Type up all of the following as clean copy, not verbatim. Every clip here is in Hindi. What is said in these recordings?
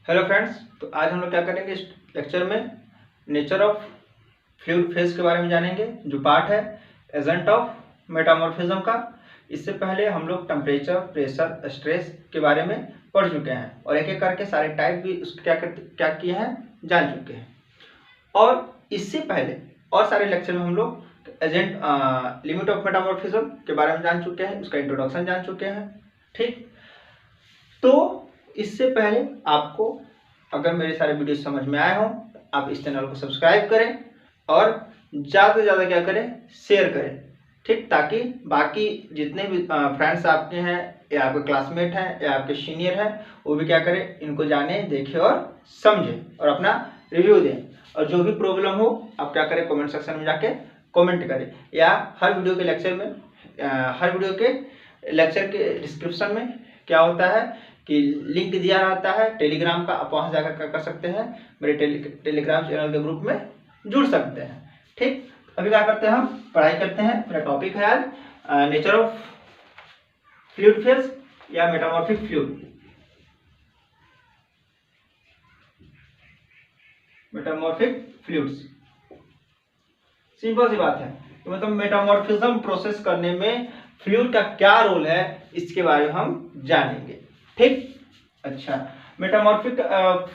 हेलो फ्रेंड्स, तो आज हम लोग क्या करेंगे इस लेक्चर में नेचर ऑफ फ्लूइड फेज के बारे में जानेंगे, जो पार्ट है एजेंट ऑफ मेटामॉर्फिज्म का। इससे पहले हम लोग टेम्परेचर, प्रेशर, स्ट्रेस के बारे में पढ़ चुके हैं और एक एक करके सारे टाइप भी उसके क्या किए हैं जान चुके हैं। और इससे पहले और सारे लेक्चर में हम लोग एजेंट लिमिट ऑफ मेटामॉर्फिज्म के बारे में जान चुके हैं, उसका इंट्रोडक्शन जान चुके हैं। ठीक, तो इससे पहले आपको अगर मेरे सारे वीडियो समझ में आए हों, आप इस चैनल को सब्सक्राइब करें और ज़्यादा से ज़्यादा क्या करें, शेयर करें। ठीक, ताकि बाकी जितने भी फ्रेंड्स आपके हैं या आपके क्लासमेट हैं या आपके सीनियर हैं, वो भी क्या करें, इनको जाने, देखें और समझें और अपना रिव्यू दें। और जो भी प्रॉब्लम हो आप क्या करें, कमेंट सेक्शन में जाके कमेंट करें, या हर वीडियो के लेक्चर के डिस्क्रिप्शन में क्या होता है कि लिंक दिया रहता है टेलीग्राम का, आप वहाँ जाकर क्या कर सकते हैं, मेरे टेलीग्राम चैनल के ग्रुप में जुड़ सकते हैं। ठीक, अभी क्या करते हैं, हम पढ़ाई करते हैं। मेरा टॉपिक है आज नेचर ऑफ फ्लूइड फेज या metamorphic fluid. Metamorphic fluids simple सी बात है, तो मतलब मेटामॉर्फिज्म प्रोसेस करने में फ्लूइड का क्या रोल है, इसके बारे में हम जानेंगे। ठीक, अच्छा, मेटामॉर्फिक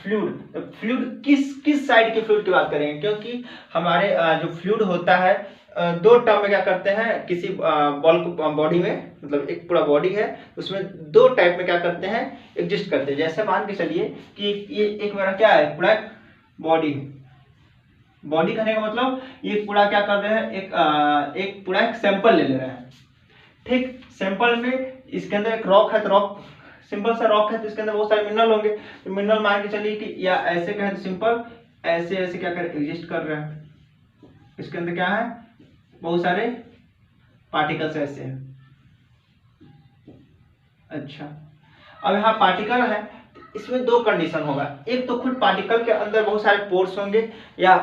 फ्लूइड किस साइड के फ्लूइड की बात करेंगे, क्योंकि हमारे जो फ्लूइड होता है दो टर्म में क्या करते हैं, किसी बल्क बॉडी में, मतलब एक पूरा बॉडी है उसमें दो टाइप में क्या करते हैं, एग्जिस्ट करते हैं। जैसे मान के चलिए कि ये एक मेरा क्या है, पूरा बॉडी है। बॉडी कहने का मतलब ये पूरा क्या कर रहे हैं, एक पूरा एक सैंपल ले रहे हैं। ठीक, सैंपल में इसके अंदर एक रॉक है, तो रॉक सिंपल सा रॉक है, तो इसके अंदर बहुत सारे मिनरल होंगे। तो मिनरल मान के चलिए कि या ऐसे कहें तो सिंपल ऐसे ऐसे क्या कर एग्जिस्ट कर रहे हैं। इसके अंदर क्या है, बहुत सारे पार्टिकल्स ऐसे हैं। अच्छा, अब यहाँ पार्टिकल है तो इसमें दो कंडीशन होगा। एक तो खुद पार्टिकल के अंदर बहुत सारे पोर्स होंगे या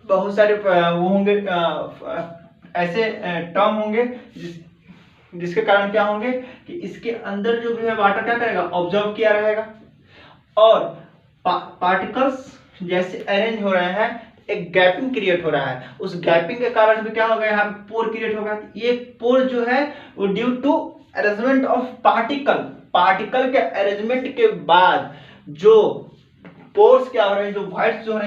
बहुत सारे वो होंगे, ऐसे टर्म होंगे जिसके कारण क्या होंगे कि इसके अंदर जो भी है वाटर क्या करेगा, ऑब्जर्व किया रहेगा। और पार्टिकल्स जैसे अरेंज हो रहे हैं, एक गैपिंग क्रिएट हो रहा है, उस गैपिंग के कारण भी क्या होगा, यहाँ पोर क्रिएट होगा। ये पोर जो है वो due to arrangement of particle के अरेंजमेंट के बाद जो पोर्स क्या हो रहे हैं, जो वाइट्स जो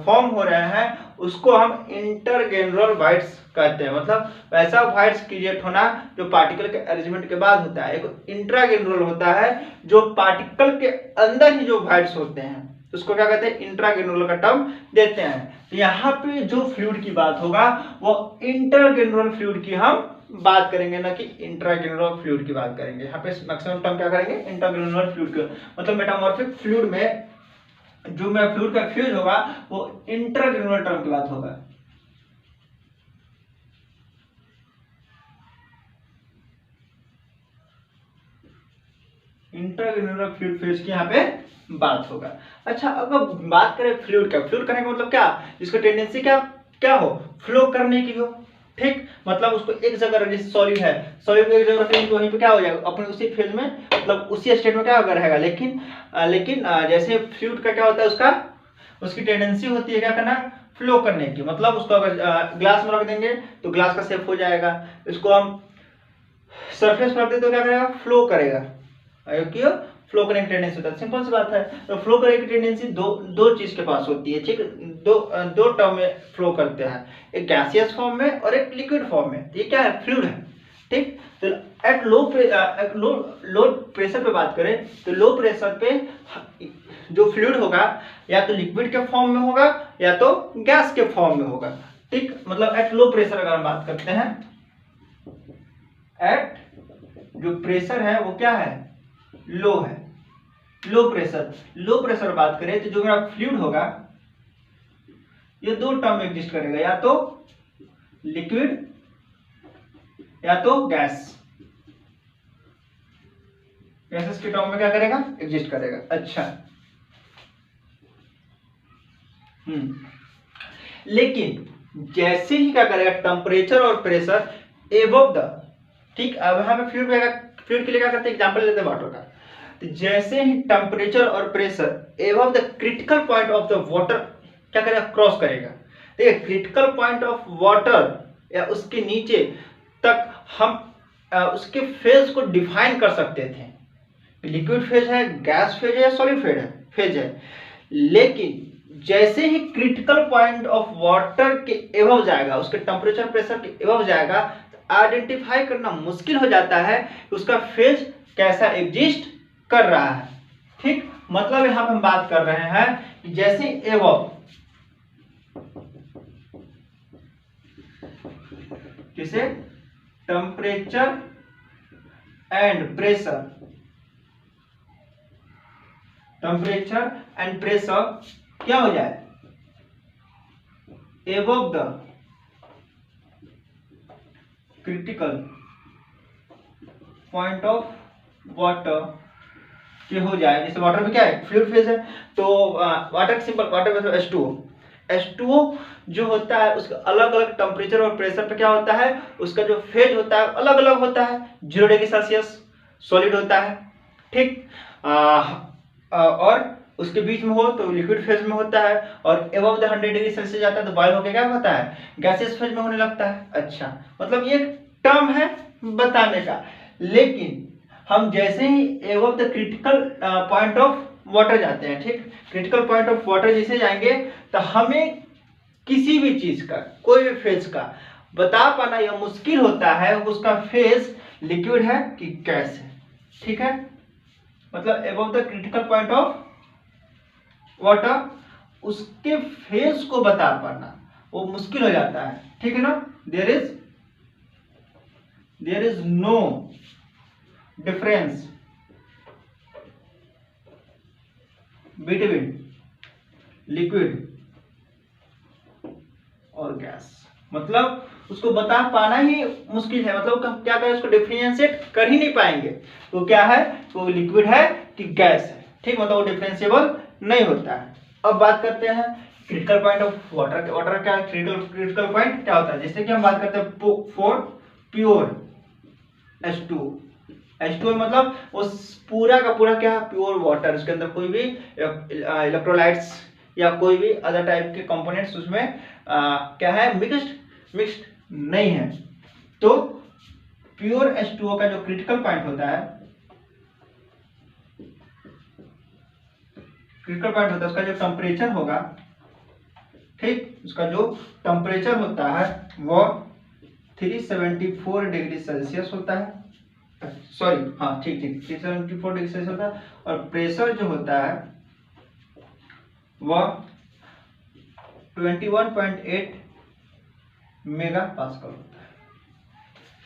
फॉर्म हो रहे हैं, उसको हम इंटरग्रेनुलर वाइट्स कहते हैं। मतलब वैसा वाइट्स क्रिएट होना जो पार्टिकल के अरेंजमेंट के बाद होता है। एक इंट्राग्रेनुलर होता है जो पार्टिकल के अंदर ही जो वाइट्स होते हैं, उसको क्या कहते हैं, इंट्राग्रेनुलर का टर्म देते हैं। तो यहाँ पे जो फ्लूइड की बात होगा वो इंटरग्रेनुलर फ्लूइड की हम बात करेंगे, ना कि इंट्राग्रेनुलर फ्लूइड की बात करेंगे। यहाँ पे मैक्सिमम टर्म क्या करेंगे, इंटरग्रेनुलर फ्लूइड का। मतलब मेटामॉर्फिक फ्लूइड में जो मेरा फ्लूइड का फ्यूज होगा वो इंट्राग्रेनुलर टर्म की बात होगा। इंट्राग्रेनुलर फ्लूइड फेज की यहाँ पे बात होगा। अच्छा, अगर बात करें फ्लूइड का, फ्लूइड करने का मतलब क्या, जिसको टेंडेंसी क्या हो, फ्लो करने की हो। ठीक, मतलब उसको एक जगह, जैसे सॉलिड है, सॉलिड को एक जगह रखेंगे तो वहीं पे क्या हो जाएगा, अपने उसी फेज में, मतलब उसी स्टेट में क्या होगा रहेगा। लेकिन जैसे फ्लूइड का क्या होता है, उसकी टेंडेंसी होती है क्या करना, फ्लो करने की। मतलब उसको अगर ग्लास में रख देंगे तो ग्लास का शेप हो जाएगा, इसको हम सरफेस पर रख दें तो क्या करेगा, फ्लो करेगा। क्यों, फ्लो करने की टेंडेंसी होता है, सिंपल सी बात है। तो फ्लो करने की टेंडेंसी दो चीज के पास होती है। ठीक, दो टर्म में फ्लो करते हैं, एक गैसियस फॉर्म में और एक लिक्विड फॉर्म में। ये क्या है, फ्लूइड है। ठीक, तो एट लो प्रेशर पे बात करें तो लो प्रेशर पे जो फ्लूइड होगा या तो लिक्विड के फॉर्म में होगा या तो गैस के फॉर्म में होगा। ठीक, मतलब एट लो प्रेशर अगर हम बात करते हैं, एट जो प्रेशर है वो क्या है, लो है, लो प्रेशर बात करें तो जो मेरा फ्लूइड होगा ये दो टर्म में एग्जिस्ट करेगा, या तो लिक्विड या तो गैसेस के टर्म में क्या करेगा, एग्जिस्ट करेगा। अच्छा, लेकिन जैसे ही क्या करेगा, टेम्परेचर और प्रेशर एबव द, ठीक, अब हमें फ्लूइड के लिए क्या करते हैं, एग्जांपल लेते हैं वाटर का। तो जैसे ही टेम्परेचर और pressure above the critical point of the water क्या करेगा, क्रॉस करेगा। देखिए क्रिटिकल पॉइंट ऑफ वाटर या उसके नीचे तक हम उसके फेज को डिफाइन कर सकते थे, लिक्विड फेज है, गैस फेज है या सॉलिड फेज है। लेकिन जैसे ही क्रिटिकल पॉइंट ऑफ वाटर के एबव जाएगा, उसके टेम्परेचर प्रेशर के एबव जाएगा, तो आइडेंटिफाई करना मुश्किल हो जाता है कि उसका फेज कैसा एग्जिस्ट कर रहा है। ठीक, मतलब यहां पर हम बात कर रहे हैं कि जैसे एबव किसे temperature and pressure, temperature and pressure क्या हो जाए, above the critical point of water के हो जाए। जैसे वाटर में क्या है, फ्लूइड फेज है, तो वाटर सिंपल वाटर में H2O, H2O जो होता है उसका अलग अलग टेम्परेचर और प्रेशर पे क्या होता है, उसका जो फेज होता है अलग अलग होता है। 0 डिग्री सेल्सियस सॉलिड होता है, ठीक, और उसके बीच में हो तो लिक्विड फेज में होता है, और एबव द 100 डिग्री सेल्सियस जाता है तो बॉयल होकर क्या होता है, गैसियस फेज में होने लगता है। अच्छा, मतलब ये टर्म है बताने का। लेकिन हम जैसे ही above the critical point of water जाते हैं, ठीक, क्रिटिकल पॉइंट ऑफ वाटर जैसे जाएंगे तो हमें किसी भी चीज का, कोई भी फेज का बता पाना यह मुश्किल होता है उसका फेज लिक्विड है कि गैस है। ठीक है, मतलब above the critical point of water उसके फेज को बता पाना वो मुश्किल हो जाता है। ठीक है ना, there is no difference between liquid और गैस, मतलब उसको बता पाना ही मुश्किल है। मतलब क्या करें, उसको डिफरेंशिएट कर ही नहीं पाएंगे तो क्या है, वो लिक्विड है कि गैस है। ठीक, मतलब वो डिफरेंशिएबल नहीं होता है। अब बात करते हैं critical point of water. Water क्या क्रिटिकल पॉइंट क्या होता है, जैसे कि हम बात करते हैं फॉर प्योर H2O मतलब वो पूरा का पूरा क्या, प्योर वाटर, उसके अंदर कोई भी इलेक्ट्रोलाइट्स या कोई भी अदर टाइप के कंपोनेंट्स उसमें क्या है, मिक्स्ड नहीं है। तो प्योर H2O का जो क्रिटिकल पॉइंट होता है, उसका जो टेम्परेचर होगा, ठीक, उसका जो टेम्परेचर होता है वो 374 डिग्री सेल्सियस होता है। सॉरी, हाँ ठीक 374 डिग्री सेल्सियस होता है। और प्रेशर जो होता है वह 21.8 मेगा पास्कल होता है।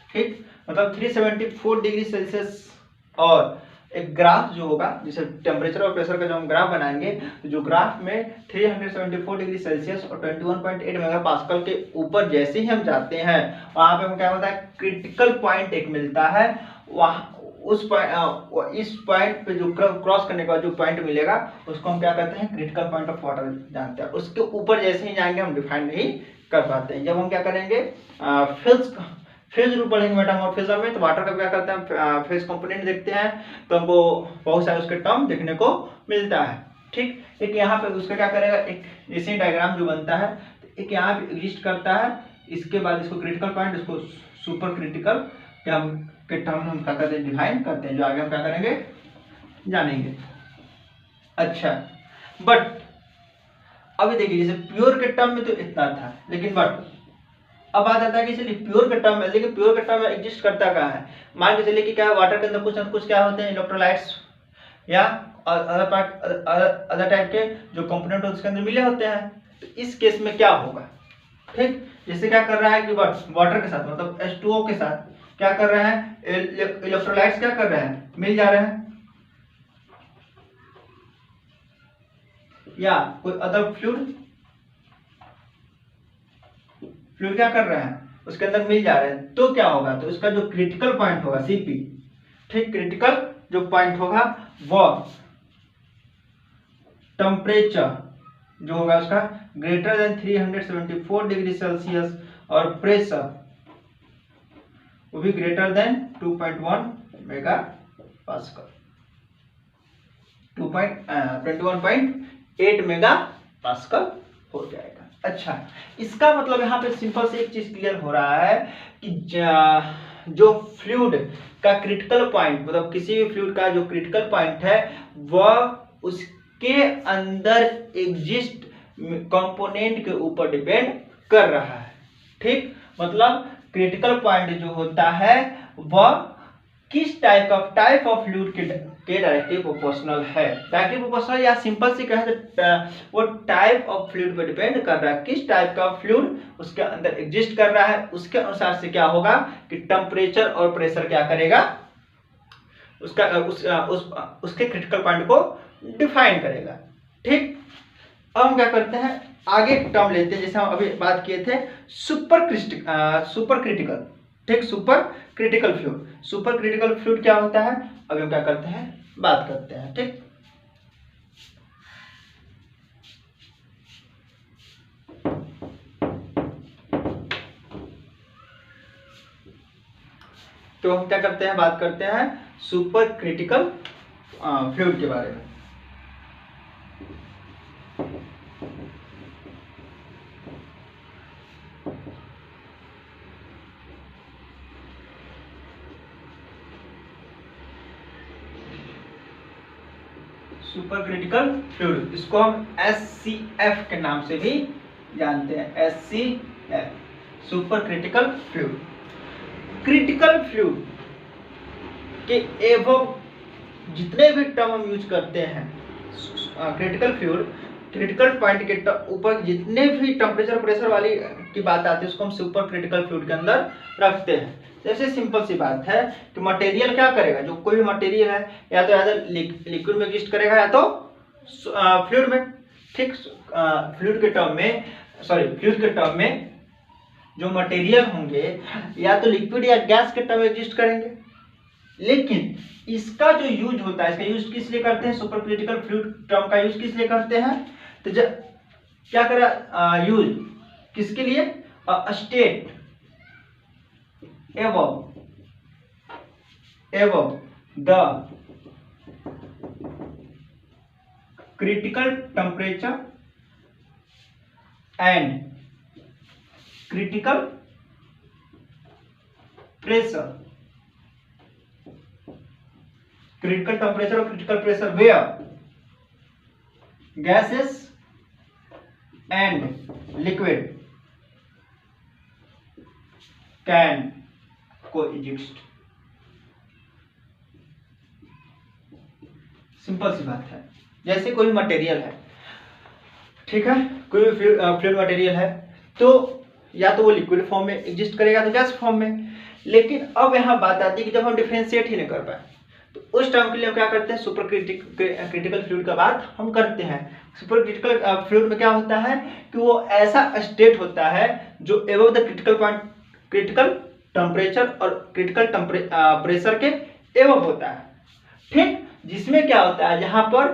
ठीक, मतलब 374 डिग्री सेल्सियस। और एक ग्राफ जो होगा, जैसे टेम्परेचर और प्रेशर का जो हम ग्राफ बनाएंगे, तो जो ग्राफ में 374 डिग्री सेल्सियस और 21.8 मेगा पास्कल के ऊपर जैसे ही हम जाते हैं, वहां पे हमें क्या होता है, क्रिटिकल पॉइंट एक मिलता है। वहां उस इस पॉइंट पे जो क्रॉस करने का जो पॉइंट मिलेगा उसको हम क्या कहते हैं, क्रिटिकल पॉइंट ऑफ वाटर जानते हैं। उसके ऊपर जैसे ही जाएंगे हम डिफाइन नहीं कर पाते हैं। जब हम क्या करेंगे, फेज रूप पढ़ेंगे मेटामॉर्फिज्म में, तो वाटर का क्या करते हैं, फेज कंपोनेंट देखते हैं तो हमको बहुत सारे उसके टर्म देखने को मिलता है। ठीक, एक यहाँ पे उसका क्या करेगा, एक ऐसे डायग्राम जो बनता है, एक यहाँ पे एग्जिस्ट करता है। इसके बाद इसको क्रिटिकल पॉइंट, इसको सुपर क्रिटिकल क्या के टर्म हम क्या करते हैं, डिफाइन करते हैं, जो आगे हम क्या करेंगे जानेंगे। अच्छा, बट अभी देखिए जैसे प्योर के टर्म में तो इतना था, लेकिन बट अब बात आता है कि चलिए प्योर का टर्म है, लेकिन प्योर का टर्म एग्जिस्ट करता कहाँ है। मान के चलिए कि क्या वाटर के अंदर कुछ ना कुछ क्या होते हैं, इलेक्ट्रोलाइट्स या अदर टाइप के जो कंपोनेंट उसके अंदर मिले होते हैं। तो इस केस में क्या होगा, ठीक, जैसे क्या कर रहा है कि वाटर के साथ मतलब H2O के साथ क्या कर रहे हैं, इलेक्ट्रोलाइट्स क्या कर रहे हैं, मिल जा रहे हैं, या कोई अदर फ्लूइड क्या कर रहे हैं, उसके अंदर मिल जा रहे हैं। तो क्या होगा, तो उसका जो क्रिटिकल पॉइंट होगा CP, ठीक, क्रिटिकल जो पॉइंट होगा वो टेम्परेचर जो होगा उसका ग्रेटर देन 374 डिग्री सेल्सियस, और प्रेशर वो भी greater than 2.1 mega pascal. 21.8 mega pascal हो जाएगा। अच्छा, इसका मतलब यहाँ पे सिंपल से एक चीज क्लियर हो रहा है कि जो फ्लूइड का क्रिटिकल पॉइंट, मतलब किसी भी फ्लूइड का जो क्रिटिकल पॉइंट है वह उसके अंदर एग्जिस्ट कंपोनेंट के ऊपर डिपेंड कर रहा है। ठीक, मतलब क्रिटिकल पॉइंट जो होता है वह किस टाइप ऑफ फ्लूइड के डायरेक्टली प्रोपोर्शनल है। डायरेक्टली प्रोपोर्शनल या सिंपल से कहें तो वो टाइप ऑफ फ्लूइड पर डिपेंड कर रहा है, किस टाइप का फ्लूइड उसके अंदर एग्जिस्ट कर रहा है, उसके अनुसार से क्या होगा कि टेम्परेचर और प्रेशर क्या करेगा, उसका उसके क्रिटिकल पॉइंट को डिफाइन करेगा। ठीक, अब हम क्या करते हैं, आगे टर्म लेते हैं, जैसे हम अभी बात किए थे सुपर क्रिटिकल। ठीक, super critical fluid. Super critical fluid क्या होता है, अभी हम क्या करते हैं, बात करते हैं। ठीक, तो हम क्या करते हैं, बात करते हैं सुपर क्रिटिकल फ्लूइड के बारे में। सुपर क्रिटिकल फ्लूइड, इसको हम SCF के नाम से भी जानते हैं, SCF super critical fluid. Critical fluid के एबव जितने भी टर्म हम यूज करते हैं, क्रिटिकल फ्लूइड क्रिटिकल पॉइंट के ऊपर जितने भी टेम्परेचर प्रेशर वाली की बात आती है उसको हम सुपर क्रिटिकल फ्लूइड के अंदर रखते हैं। जैसे सिंपल सी बात है कि मटेरियल क्या करेगा, जो कोई भी मटेरियल है या तो लिक्विड में एग्जिस्ट करेगा या तो फ्लूइड में। ठीक, फ्लूइड के टर्म में जो मटेरियल होंगे या तो लिक्विड या गैस के टर्म में एग्जिस्ट करेंगे, लेकिन इसका जो यूज होता है, इसका यूज किस लिए करते हैं, सुपर क्रिटिकल फ्लूइड टर्म का यूज किस लिए करते हैं, तो क्या करा यूज किसके लिए, state above the critical temperature and critical pressure, critical temperature or critical pressure where gases and liquid can coexist। Simple सी बात है, जैसे कोई मटेरियल है, ठीक है, कोई भी फ्लूइड मटेरियल है तो या तो वो लिक्विड फॉर्म में एग्जिस्ट करेगा तो गैस फॉर्म में। लेकिन अब यहाँ बात आती है कि जब हम डिफरेंशिएट ही नहीं कर पाए तो उस टाइम के लिए हम क्या करते हैं, सुपर क्रिटिकल फ्लूइड का बात हम करते हैं। सुपर क्रिटिकल फ्लूइड में क्या होता है कि वो ऐसा स्टेट होता है जो above the critical point, critical temperature और क्रिटिकल प्रेशर के एबव होता है। ठीक, जिसमें क्या होता है, जहां पर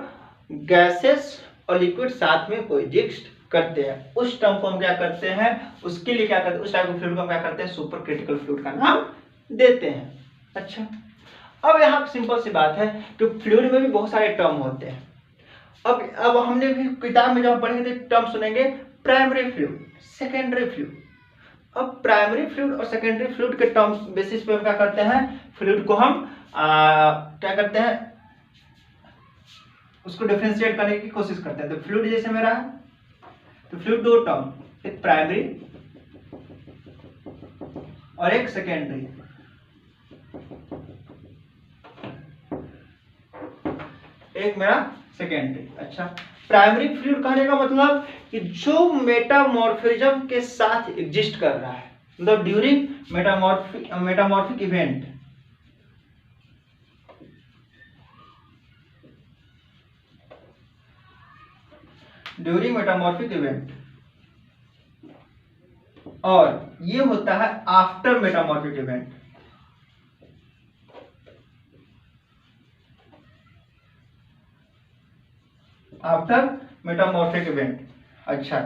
गैसेस और लिक्विड साथ में कोएग्जिस्ट करते हैं, उस टर्म को हम क्या करते हैं, उसके लिए क्या करते हैं, उस टाइप के फ्लूइड को हम क्या करते हैं, सुपर क्रिटिकल फ्लूइड का नाम देते हैं। अच्छा, अब यहाँ सिंपल सी बात है कि फ्लूइड में भी बहुत सारे टर्म होते हैं। अब हमने भी किताब में जब पढ़ेंगे तो टर्म सुनेंगे प्राइमरी फ्लूइड, सेकेंडरी फ्लूइड। अब प्राइमरी फ्लूइड और सेकेंडरी फ्लूइड के टर्म बेसिस पे हम क्या करते हैं, फ्लूइड को हम क्या करते हैं, उसको डिफरेंशिएट करने की कोशिश करते हैं। तो फ्लूइड जैसे मेरा है तो फ्लूइड दो टर्म, एक प्राइमरी और एक सेकेंडरी। एक मेरा सेकेंडरी। अच्छा, प्राइमरी फ्लूइड कहने का मतलब कि जो मेटामॉर्फिज्म के साथ एग्जिस्ट कर रहा है, मतलब during metamorphic event, during metamorphic event, और ये होता है after metamorphic event. After metamorphic event. अच्छा,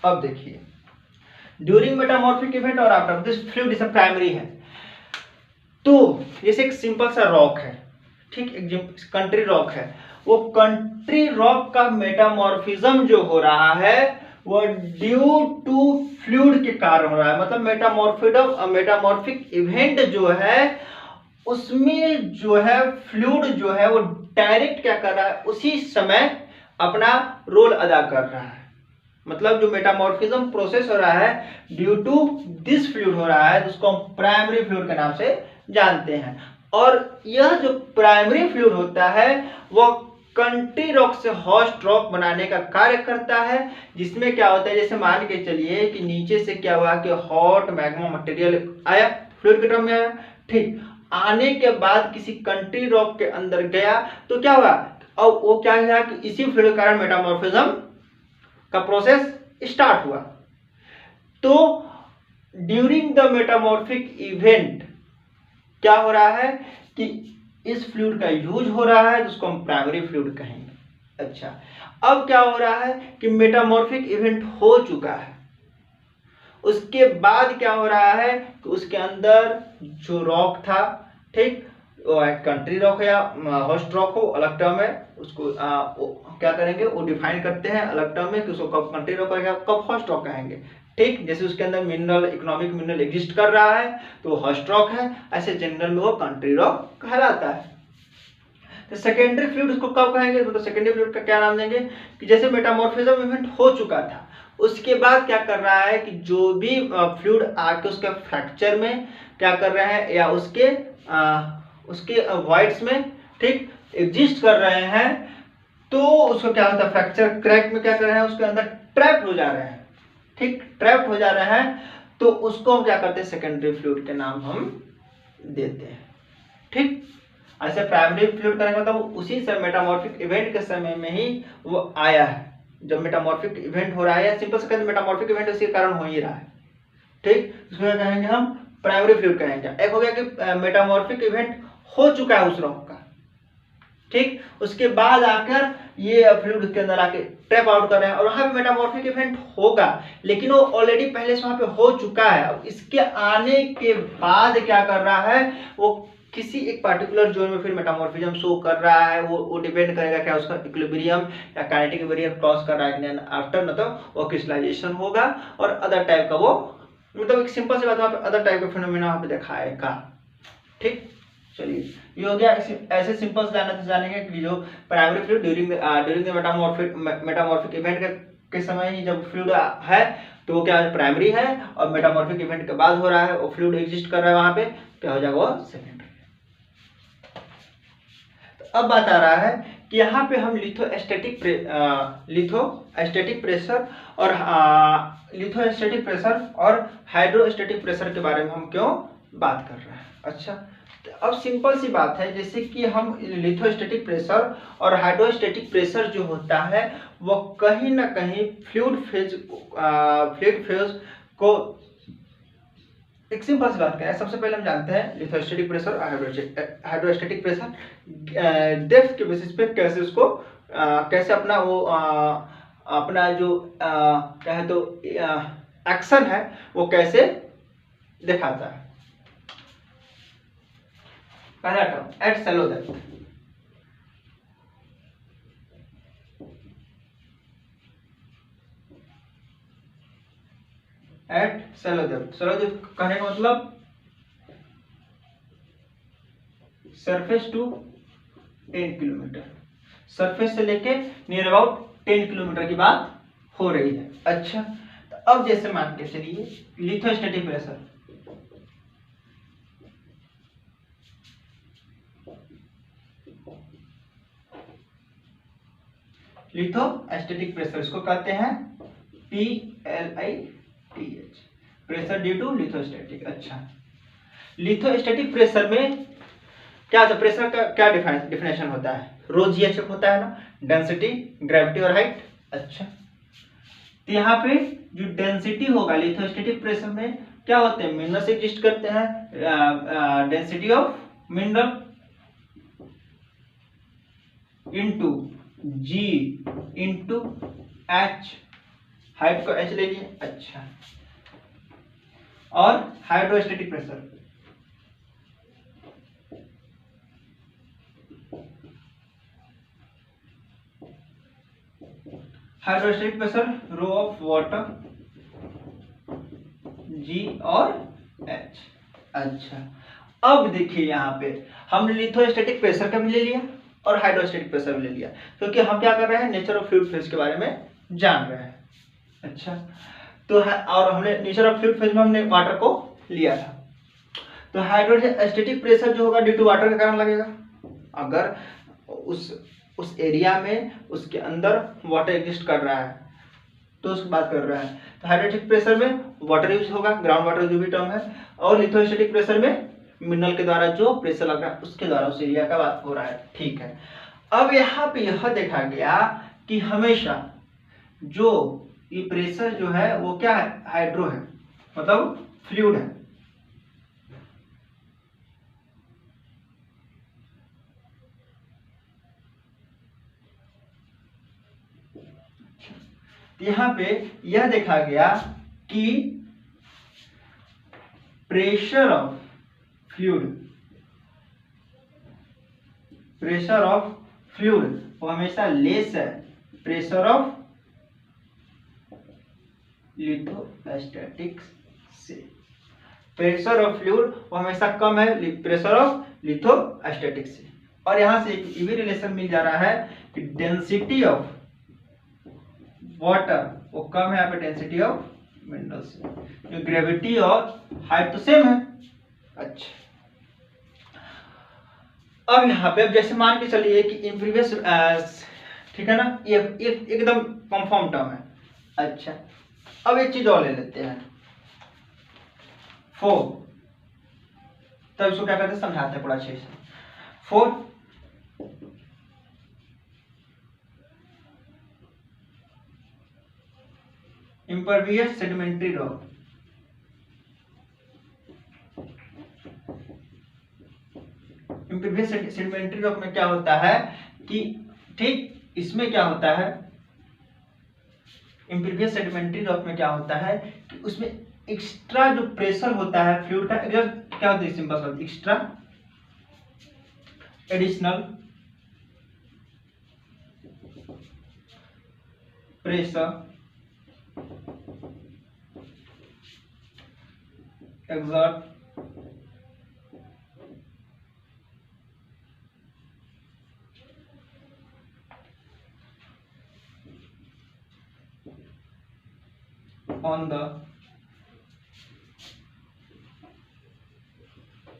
अब देखिए ड्यूरिंग मेटामॉर्फिक इवेंट और after, this fluid is primary है। तो जैसे एक सिंपल सा रॉक है, ठीक, कंट्री रॉक है, वो कंट्री रॉक का मेटामॉर्फिज्म जो हो रहा है वो ड्यू टू फ्लूइड के कारण हो रहा है। मतलब मेटामॉर्फिक इवेंट जो है उसमें जो है फ्लूइड जो है वो डायरेक्ट क्या कर रहा है, उसी समय अपना रोल अदा कर रहा है। मतलब जो मेटामॉर्फिज्म प्रोसेस हो रहा है ड्यू टू दिस फ्लूइड हो रहा है, जिसको हम प्राइमरी फ्लूइड के नाम से जानते हैं। और यह जो प्राइमरी फ्लूइड होता है वो कंट्री रॉक से हॉस्ट रॉक बनाने का कार्य करता है, जिसमें क्या होता है, जैसे मान के चलिए कि नीचे से क्या हुआ कि हॉट मैग्मा मटेरियल आया, फ्लूइड के टर्म में आया, ठीक, आने के बाद किसी कंट्री रॉक के अंदर गया तो क्या हुआ, और वो क्या हुआ कि इसी फ्लूइड के कारण मेटामॉर्फिज्म का प्रोसेस स्टार्ट हुआ। तो ड्यूरिंग द मेटामॉर्फिक इवेंट क्या हो रहा है कि इस फ्लूइड का यूज हो रहा है, जिसको हम प्राइमरी फ्लूइड कहेंगे। अच्छा, अब क्या हो रहा है कि मेटामॉर्फिक इवेंट हो चुका है, उसके बाद क्या हो रहा है कि उसके अंदर जो रॉक था, ठीक, कंट्री रॉक या होस्ट रॉक हो, अलग टर्म है, उसको क्या करेंगे, वो डिफाइन करते हैं अलग टर्म में कि उसको कब कंट्री रॉक कहेंगे, कब होस्ट रॉक कहेंगे। ठीक, जैसे उसके अंदर मिनरल, इकोनॉमिक मिनरल एग्जिस्ट कर रहा है तो वो होस्ट रॉक है, ऐसे जनरल में वो कंट्री रॉक कहलाता है। तो सेकेंडरी फ्लूइड उसको कब कहेंगे, मतलब सेकेंडरी फ्लूइड का क्या नाम देंगे कि जैसे मेटामॉर्फिज्म इवेंट हो चुका था, उसके बाद क्या कर रहा है कि जो भी फ्लूइड आके उसके फ्रैक्चर में क्या कर रहे हैं या उसके वॉइड्स में, ठीक, एग्जिस्ट कर रहे हैं, तो उसको क्या होता है, फ्रैक्चर क्रैक में क्या कर रहे हैं, उसके अंदर ट्रैप हो जा रहे हैं, ठीक, ट्रैप हो जा रहे हैं, तो उसको हम क्या करते हैं, सेकेंडरी फ्लूइड के नाम हम देते हैं। ठीक, ऐसे प्राइमरी फ्लूइड का मतलब उसी से मेटामॉर्फिक इवेंट के समय में ही वो आया है, जब मेटामॉर्फिक इवेंट हो रहा है, या सिंपल से कहते मेटामॉर्फिक इवेंट उसी के कारण हो ही रहा है। ठीक, इसको क्या कहेंगे हम, प्राइमरी फ्लूइड कहेंगे। एक हो गया कि मेटामॉर्फिक इवेंट हो चुका है उस रॉक का, ठीक, उसके बाद आकर ये फ्लूइड के अंदर आके ट्रैप आउट कर रहे हैं और वहां पे मेटामॉर्फिक इवेंट होगा, लेकिन वो ऑलरेडी पहले से वहां पे हो चुका है। अब इसके आने के बाद क्या कर रहा है, वो किसी एक पार्टिकुलर जोन में फिर मेटामॉर्फिज्म शो कर रहा है, वो डिपेंड करेगा क्या उसका इक्विलिब्रियम या काइनेटिक बैरियर क्रॉस कर रहा है, देन आफ्टर मतलब वो क्रिस्टलाइजेशन होगा और अदर टाइप का वो, मतलब एक सिंपल सी बात, वहां पे अदर टाइप का फिनोमेना वहां पे दिखाएगा। ठीक, चलिए ये हो गया। ऐसे सिंपल से जानेंगे कि जो primary fluid during the metamorphic event के समय ही जब फ्लूइड है तो वो क्या है, प्राइमरी है, और मेटामॉर्फिक इवेंट के बाद हो रहा है, वो फ्लूइड एग्जिस्ट कर रहा है वहां पे, क्या हो जाएगा, वो सेकेंडरी। तो अब बात आ रहा है कि यहाँ पे हम लिथोस्टैटिक प्रेशर और हाइड्रोस्टैटिक प्रेशर के बारे में हम क्यों बात कर रहे हैं। अच्छा, तो अब सिंपल सी बात है, जैसे कि हम लिथोस्टैटिक प्रेशर और हाइड्रोस्टैटिक प्रेशर जो होता है वो कहीं ना कहीं फ्लूइड फेज को, एक सिंपल सी बात करें, सबसे पहले हम जानते हैं लिथोस्टैटिक प्रेशर और हाइड्रोस्टैटिक प्रेशर डेप्थ के बेसिस पे कैसे उसको कैसे अपना वो अपना जो क्या है तो एक्शन है वो कैसे दिखाता है। पहला term at shallow depth, at shallow depth, shallow depth कहने का मतलब सरफेस टू 10 किलोमीटर, सरफेस से लेके नियर अबाउट 10 किलोमीटर की बात हो रही है। अच्छा, तो अब जैसे मान के चलिए लिथोस्टैटिक प्रेशर, लिथोस्टैटिक प्रेशर इसको कहते हैं PLITH, pressure due to lithostatic. अच्छा, लिथोस्टैटिक प्रेशर में क्या होता है, प्रेशर का क्या डिफिनेशन होता है, रो जी एच होता है ना, डेंसिटी, ग्रेविटी और हाइट। अच्छा, तो यहाँ पे जो डेंसिटी होगा लिथोस्टैटिक प्रेशर में क्या होते हैं, मिनरल्स एग्जिस्ट करते हैं, density of mineral into G into H, height को एच ले लिए। अच्छा, और hydrostatic pressure hydrostatic pressure rho of water G और H। अच्छा, अब देखिए यहाँ पे हमने लिथोस्टैटिक प्रेशर का भी ले लिया और हाइड्रोस्टैटिक प्रेशर भी ले लिया, क्योंकि हम क्या कर रहे हैं, नेचर ऑफ फ्लूइड फेज के बारे में जान रहे हैं। अच्छा, तो और हमने नेचर ऑफ फ्लूइड फेज में हमने वाटर को लिया था। तो हाइड्रोस्टैटिक प्रेशर जो होगा ड्यू टू वाटर के कारण लगेगा। अगर उस एरिया में उसके अंदर वाटर एग्जिस्ट कर रहा है तो उसकी बात कर रहा है। तो हाइड्रोस्टैटिक प्रेशर में वाटर यूज होगा, ग्राउंड वाटर जो भी टर्म है, और लिथोस्टैटिक प्रेशर में मिनरल के द्वारा जो प्रेशर लग रहा है उसके द्वारा उस एरिया का बात हो रहा है। ठीक है, अब यहाँ पे यह देखा गया कि हमेशा जो ये प्रेशर जो है वो क्या है, हाइड्रो है, मतलब फ्लूइड है। यहाँ पे यह देखा गया कि प्रेशर ऑफ फ्लूइड वो हमेशा लेस है प्रेशर ऑफ लिथोस्टैटिक से। प्रेशर ऑफ फ्लूइड वो हमेशा कम है प्रेशर ऑफ लिथोस्टैटिक से। और यहां से एक भी रिलेशन मिल जा रहा है कि डेंसिटी ऑफ वाटर वो कम है यहाँ पे डेंसिटी ऑफ मिनरल से, जो ग्रेविटी और हाइट तो सेम है। अच्छा, अब यहाँ पे अब जैसे मान के चलिए कि इम्प्रीवियस, ठीक है ना, ये एकदम कंफर्म टर्म है। अच्छा, अब एक चीज और ले लेते हैं, फोर, तब इसको क्या करते हैं समझाते हैं पूरा अच्छे से। Four impervious sedimentary rock, impervious sedimentary rock में क्या होता है कि, ठीक, इसमें क्या होता है, इम्परवियस सेडिमेंट्री रॉक में क्या होता है कि उसमें एक्स्ट्रा जो प्रेशर होता है फ्लूइड का, क्या होता है, सिंपल सा extra additional pressure exert on the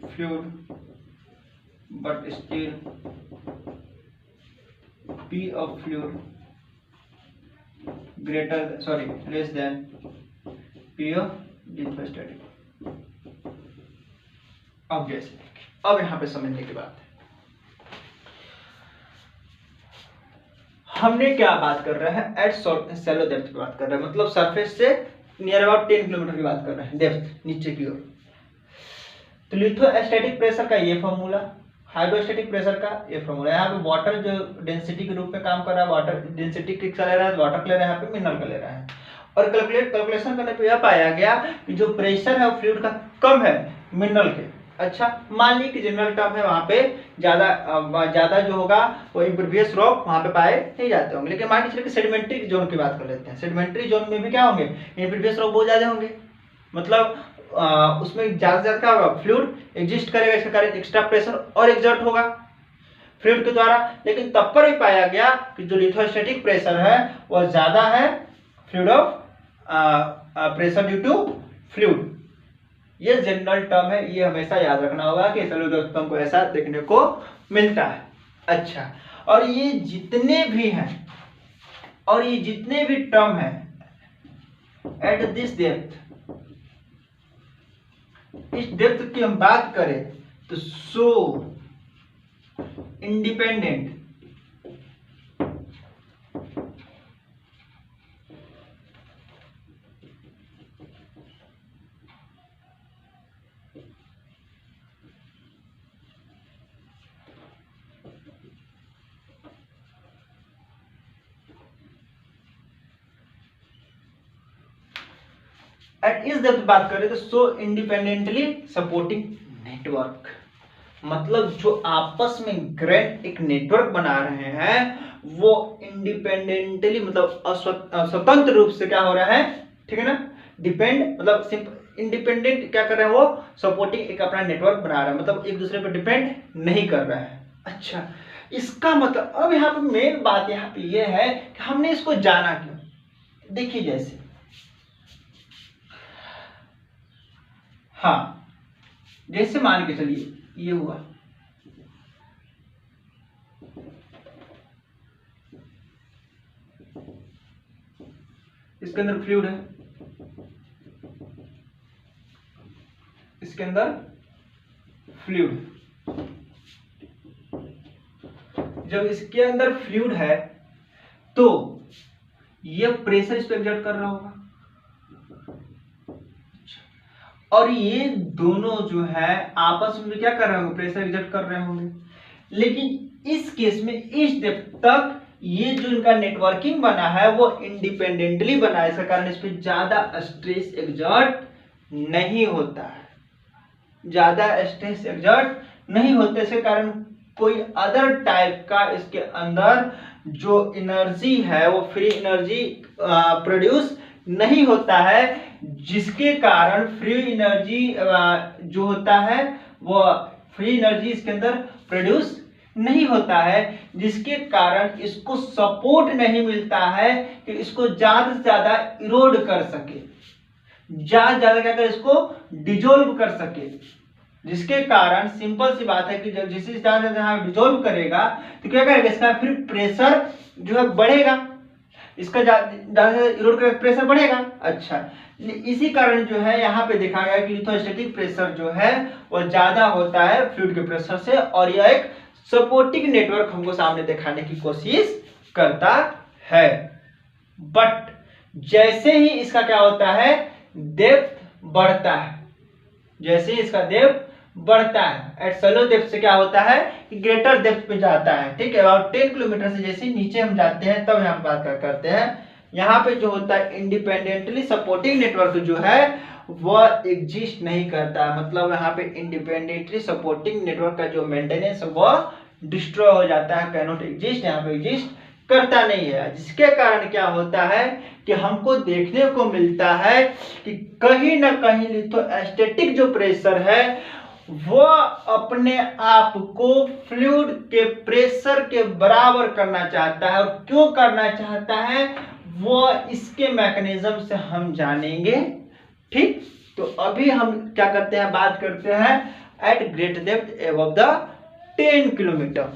fluid but still P of fluid less than P of lithostatic। अब जैसे अब यहाँ पे समझने की बात है, हमने क्या बात कर रहे हैं, एट शैलो डेप्थ की बात कर रहे हैं, मतलब सरफेस से नियर अबाउट 10 किलोमीटर की बात कर रहे हैं, डेप्थ नीचे की ओर। तो लिथोस्टैटिक प्रेशर का ये फॉर्मूला, हाइड्रोस्टैटिक प्रेशर का ये फॉर्मूला। यहाँ पे वाटर जो डेंसिटी के रूप में काम कर रहा है, वाटर डेंसिटी किसका ले रहा है, वाटर का ले रहा है, यहाँ पे मिनरल का ले रहा है। और कैलकुलेशन करने पे यह पाया गया कि जो प्रेशर है फ्लूइड का कम है मिनरल के। अच्छा, मान ली कि जनरल टर्म है, वहां पे ज्यादा जो होगा वो इम्परवियस रॉक वहां पे पाए नहीं जाते होंगे, लेकिन मान के चलिए कि सेडिमेंट्री जोन की बात कर लेते हैं। सेडिमेंट्री जोन में भी क्या होंगे, इम्परवियस रॉक बहुत ज्यादा होंगे, मतलब उसमें ज्यादा से ज्यादा क्या होगा, फ्लूइड एग्जिस्ट करेगा, इसके कारण एक्स्ट्रा प्रेशर और एक्सर्ट होगा फ्लूइड के द्वारा। लेकिन तब पर भी पाया गया कि जो लिथोस्टैटिक प्रेशर है वह ज्यादा है fluid of pressure due to fluid. ये जनरल टर्म है, ये हमेशा याद रखना होगा कि सैल्यूलोज टर्म को ऐसा देखने को मिलता है। अच्छा, और ये जितने भी टर्म है एट दिस डेप्थ, इस डेप्थ की हम बात करें तो सो इंडिपेंडेंट एट इस डेप्थ बात करें तो सो इंडिपेंडेंटली सपोर्टिंग नेटवर्क, मतलब जो आपस में ग्रेड एक नेटवर्क बना रहे हैं वो इंडिपेंडेंटली मतलब स्वतंत्र रूप से क्या हो रहा है, ठीक है ना, डिपेंड मतलब इंडिपेंडेंट क्या कर रहा है, वो सपोर्टिंग एक अपना नेटवर्क बना रहा है, मतलब एक दूसरे पर डिपेंड नहीं कर रहा है। अच्छा, इसका मतलब अब यहाँ पे मेन बात यहाँ पे ये है कि हमने इसको जाना क्यों। देखिए जैसे हाँ, जैसे मान के चलिए ये हुआ, इसके अंदर फ्लूइड है, इसके अंदर फ्लूइड, जब इसके अंदर फ्लूइड है तो ये प्रेशर इस पर एग्जर्ट कर रहा होगा, और ये दोनों जो है आपस में क्या कर रहे होंगे, प्रेशर एग्जर्ट कर रहे होंगे। लेकिन इस केस में इस डेप्थ तक ये जो इनका नेटवर्किंग बना है वो इंडिपेंडेंटली बना है, इसका कारण इस पर ज्यादा स्ट्रेस एग्जर्ट नहीं होता है, ज्यादा स्ट्रेस एग्जर्ट नहीं होता, इसके कारण कोई अदर टाइप का इसके अंदर जो एनर्जी है वो फ्री एनर्जी प्रोड्यूस नहीं होता है, जिसके कारण फ्री एनर्जी जो होता है वो फ्री एनर्जी इसके अंदर प्रोड्यूस नहीं होता है, जिसके कारण इसको सपोर्ट नहीं मिलता है कि इसको ज्यादा से ज्यादा इरोड कर सके, ज्यादा ज्यादा क्या कर इसको डिजोल्व कर सके, जिसके कारण सिंपल सी बात है कि जब जिसे ज्यादा ज्यादा डिजोल्व करेगा तो क्या करेगा, इसका फिर प्रेशर जो है बढ़ेगा, इसका ज्यादा इरोड करेगा प्रेशर बढ़ेगा। अच्छा, इसी कारण जो है यहाँ पे देखा गया कि लिथोस्टैटिक प्रेशर जो है वो ज्यादा होता है फ्लूइड के प्रेशर से, और यह एक सपोर्टिंग नेटवर्क हमको सामने दिखाने की कोशिश करता है। बट जैसे ही इसका क्या होता है, डेप्थ बढ़ता है, जैसे ही इसका डेप्थ बढ़ता है एट शैलो डेप्थ से क्या होता है कि ग्रेटर डेप्थ पे जाता है, ठीक है, अबाउट 10 किलोमीटर से जैसे नीचे हम जाते हैं तब यहाँ बात करते हैं। यहाँ पे जो होता है इंडिपेंडेंटली सपोर्टिंग नेटवर्क जो है वह एग्जिस्ट नहीं करता, मतलब यहाँ पे इंडिपेंडेंटली सपोर्टिंग नेटवर्क का जो मेंटेनेंस है वह डिस्ट्रॉय हो जाता है, कैनॉट एग्जिस्ट, यहाँ पे एग्जिस्ट करता नहीं है, जिसके कारण क्या होता है कि हमको देखने को मिलता है कि कहीं ना कहीं लिथोस्टैटिक जो प्रेशर है वो अपने आप को फ्लूइड के प्रेशर के बराबर करना चाहता है, और क्यों करना चाहता है वो इसके मैकेनिज्म से हम जानेंगे। ठीक, तो अभी हम क्या करते हैं, बात करते हैं at great depth above the 10 kilometre.